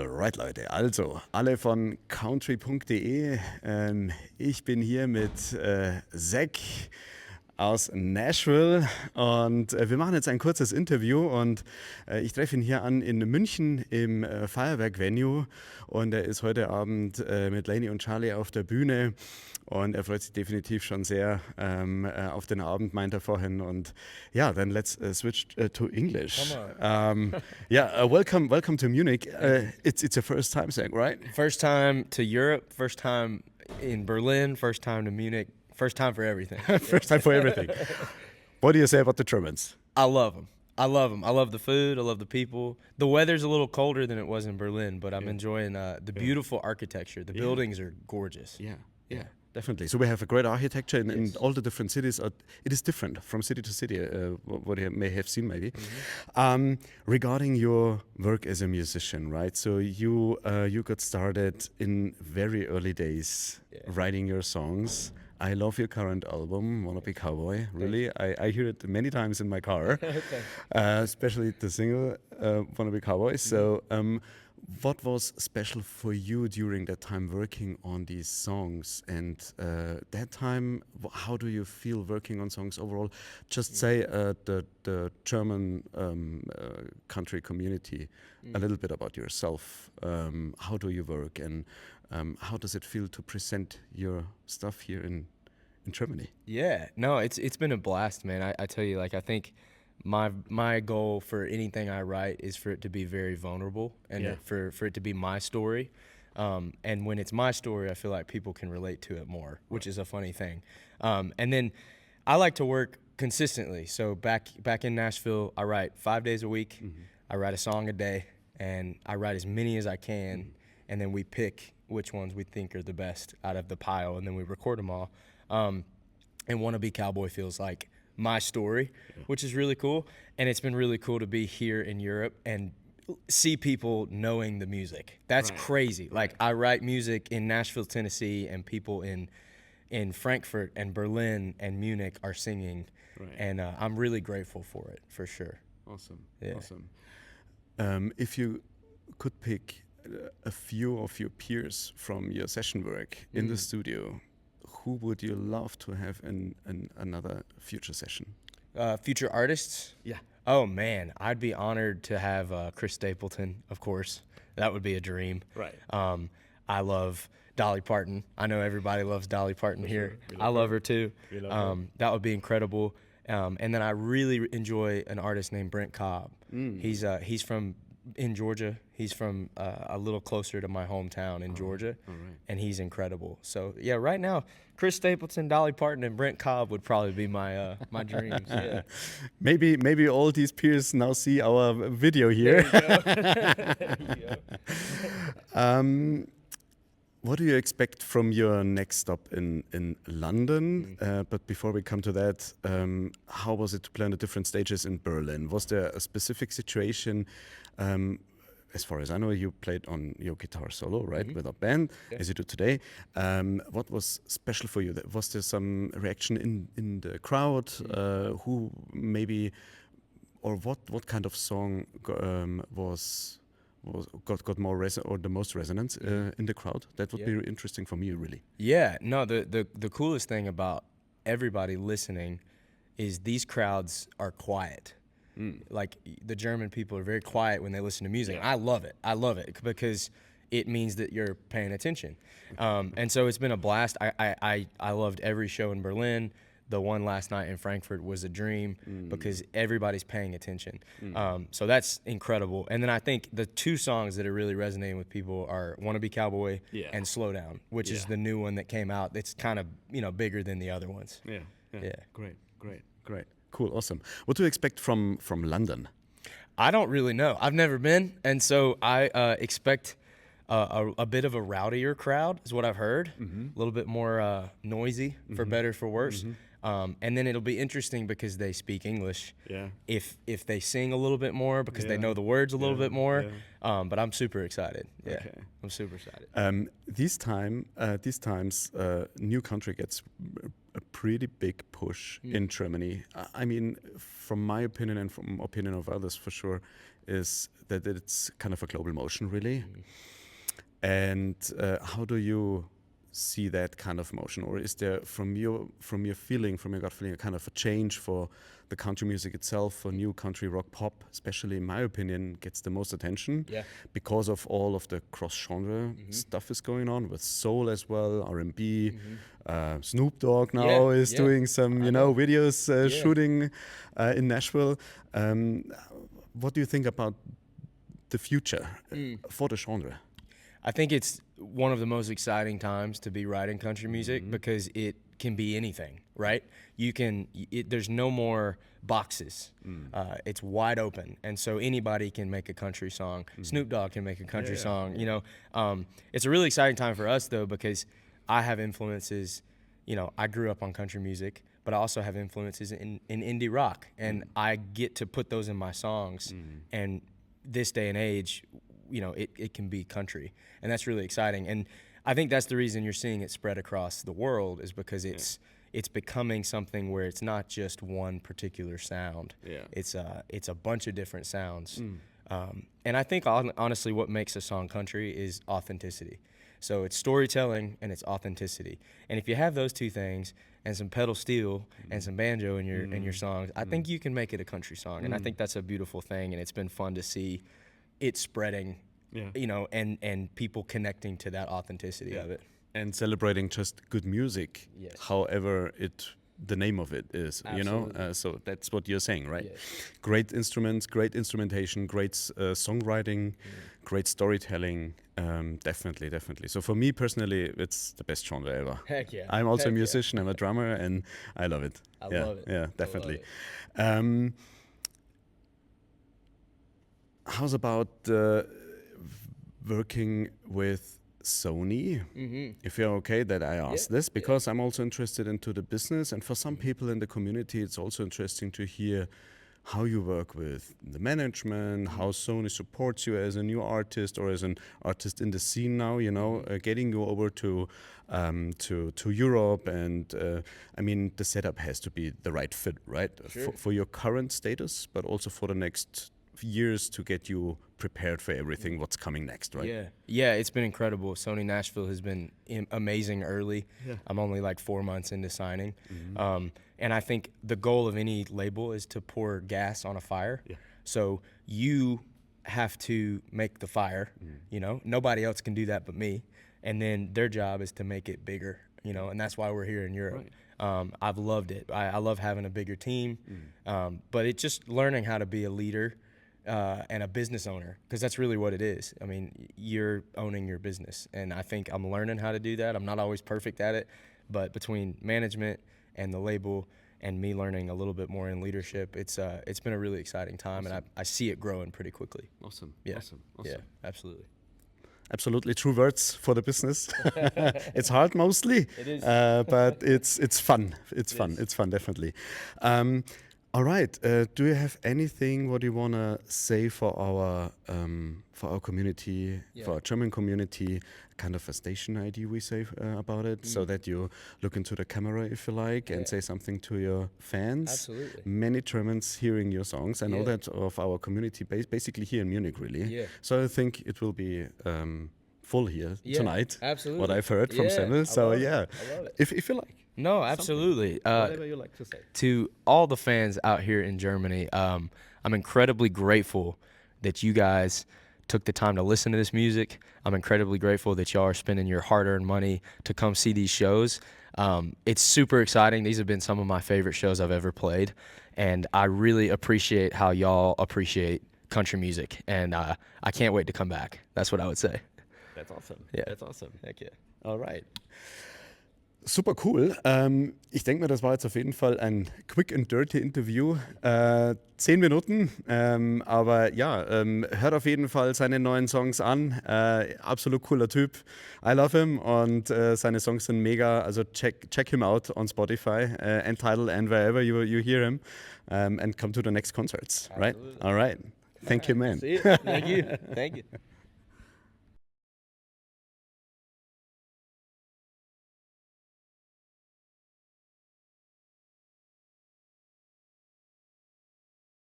Alright Leute, also alle von country.de. Ich bin hier mit Zack aus Nashville und wir machen jetzt ein kurzes Interview und ich treffe ihn hier an in München im Feierwerk-Venue und er ist heute Abend mit Lanie und Charlie auf der Bühne und er freut sich definitiv schon sehr auf den Abend, meint er vorhin. Und ja, then let's switch to English. Welcome to Munich. It's your first time, Zack, right? First time to Europe, first time in Berlin, first time to Munich. First time for everything. First time for everything. What do you say about the Germans? I love them. I love them. I love the food. I love the people. The weather's a little colder than it was in Berlin, but I'm enjoying the beautiful architecture. The buildings are gorgeous. Yeah, definitely. So we have a great architecture in all the different cities. It is different from city to city, what you may have seen maybe. Mm-hmm. Regarding your work as a musician, right? So you got started in very early days writing your songs. I love your current album, Wanna Be Cowboy. Really, I hear it many times in my car, especially the single Wanna Be Cowboy. So, what was special for you during that time working on these songs? And that time, how do you feel working on songs overall? Just say the German country community, a little bit about yourself. How do you work and how does it feel to present your stuff here in Germany? Yeah, no, it's been a blast, man. I tell you, like, I think my goal for anything I write is for it to be very vulnerable and for it to be my story. And when it's my story, I feel like people can relate to it more, which is a funny thing. And then I like to work consistently. So back in Nashville, I write 5 days a week. Mm-hmm. I write a song a day, and I write as many as I can. Mm-hmm. And then we pick which ones we think are the best out of the pile, and then we record them all. And Wanna Be Cowboy feels like my story, which is really cool. And it's been really cool to be here in Europe and see people knowing the music. That's crazy. Like, I write music in Nashville, Tennessee, and people in Frankfurt and Berlin and Munich are singing. Right. And I'm really grateful for it, for sure. Awesome. Yeah. Awesome. If you could pick a few of your peers from your session work in the studio, who would you love to have in another future session? Future artists? Yeah. Oh, man. I'd be honored to have Chris Stapleton, of course. That would be a dream. Right. I love Dolly Parton. I know everybody loves Dolly Parton here. I love her too. That would be incredible. And then I really enjoy an artist named Brent Cobb. He's from in Georgia. He's from a little closer to my hometown in Georgia, and he's incredible. So yeah, right now, Chris Stapleton, Dolly Parton, and Brent Cobb would probably be my my dreams. Yeah. Maybe all these peers now see our video here. There you go. What do you expect from your next stop in London? But before we come to that, how was it to play on the different stages in Berlin? Was there a specific situation? As far as I know, you played on your guitar solo, right, with a band, as you do today. What was special for you? Was there some reaction in the crowd? Who maybe, or what kind of song got more or the most resonance in the crowd? That would be interesting for me, really. Yeah, no, the coolest thing about everybody listening is these crowds are quiet. Like, the German people are very quiet when they listen to music. I love it because it means that you're paying attention. And so it's been a blast. I loved every show in Berlin. The one last night in Frankfurt was a dream because everybody's paying attention. So that's incredible. And then I think the two songs that are really resonating with people are Wanna Be Cowboy and Slow Down, which is the new one that came out. It's kind of, bigger than the other ones. Yeah. Great. Cool, awesome. What do you expect from London? I don't really know. I've never been, and so I expect a bit of a rowdier crowd is what I've heard. A little bit more noisy, for better, for worse. And then it'll be interesting because they speak English. If they sing a little bit more because they know the words a little bit more. But I'm super excited. I'm super excited. These times, new country gets a pretty big push in Germany. I mean, from my opinion and from opinion of others, for sure, is that it's kind of a global motion, really. And how do you see that kind of motion, or is there, from your feeling, from your gut feeling, a kind of a change for the country music itself, for new country rock pop, especially in my opinion, gets the most attention because of all of the cross-genre stuff is going on with soul as well, R&B. Snoop Dogg now is doing some, videos shooting in Nashville. What do you think about the future for the genre? I think it's one of the most exciting times to be writing country music because it can be anything, right? There's no more boxes. It's wide open, and so anybody can make a country song. Snoop Dogg can make a country song. It's a really exciting time for us though, because I have influences. I grew up on country music, but I also have influences in indie rock, and I get to put those in my songs. And this day and age, it can be country, and that's really exciting. And I think that's the reason you're seeing it spread across the world, is because it's becoming something where it's not just one particular sound. It's a bunch of different sounds. And I think honestly what makes a song country is authenticity. So it's storytelling and it's authenticity. And if you have those two things and some pedal steel and some banjo in your songs, I think you can make it a country song. And I think that's a beautiful thing, and it's been fun to see it spreading, and people connecting to that authenticity of it. And celebrating just good music, however the name of it is, so that's what you're saying, right? Great instruments, great instrumentation, great songwriting, great storytelling, definitely. So for me personally, it's the best genre ever. Heck yeah. I'm also a musician, I'm a drummer, and I love it. I love it. Yeah, definitely. How's about working with Sony? If you're okay that I ask this, because I'm also interested into the business, and for some people in the community it's also interesting to hear how you work with the management, how Sony supports you as a new artist or as an artist in the scene now, getting you over to Europe, and I mean the setup has to be the right fit, right? Sure. For your current status, but also for the next years to get you prepared for everything what's coming next, right? Yeah, it's been incredible. Sony Nashville has been amazing early. I'm only like 4 months into signing. And I think the goal of any label is to pour gas on a fire. So you have to make the fire, nobody else can do that but me, and then their job is to make it bigger, and that's why we're here in Europe. I've loved it. I love having a bigger team, but it's just learning how to be a leader and a business owner, because that's really what it is. I mean, you're owning your business, and I think I'm learning how to do that. I'm not always perfect at it, but between management and the label and me learning a little bit more in leadership, it's been a really exciting time. And I see it growing pretty quickly. Awesome. Yeah, absolutely. Absolutely true words for the business. It's hard mostly, it is. But it's fun. It's fun, definitely. All right. Do you have anything what you wanna say for our community, for our German community? Kind of a station ID we say about it, so that you look into the camera if you like and say something to your fans. Absolutely. Many Germans hearing your songs. I know that of our community, basically here in Munich, really. So I think it will be full here tonight. Absolutely. What I've heard from Semmel. So I love it. If you like. No, absolutely. Whatever you like to say. To all the fans out here in Germany, I'm incredibly grateful that you guys took the time to listen to this music. I'm incredibly grateful that y'all are spending your hard-earned money to come see these shows. It's super exciting. These have been some of my favorite shows I've ever played, and I really appreciate how y'all appreciate country music, and I can't wait to come back. That's what I would say. That's awesome. Yeah. That's awesome. Heck yeah. All right. Super cool. Ich denke mir, das war jetzt auf jeden Fall ein quick and dirty Interview. 10 Minuten, aber ja, hört auf jeden Fall seine neuen Songs an. Absolut cooler Typ. I love him, und seine Songs sind mega. Also check him out on Spotify and Tidal and wherever you hear him, and come to the next concerts. Absolutely. Right? All right. Thank you, man. See you. Thank you.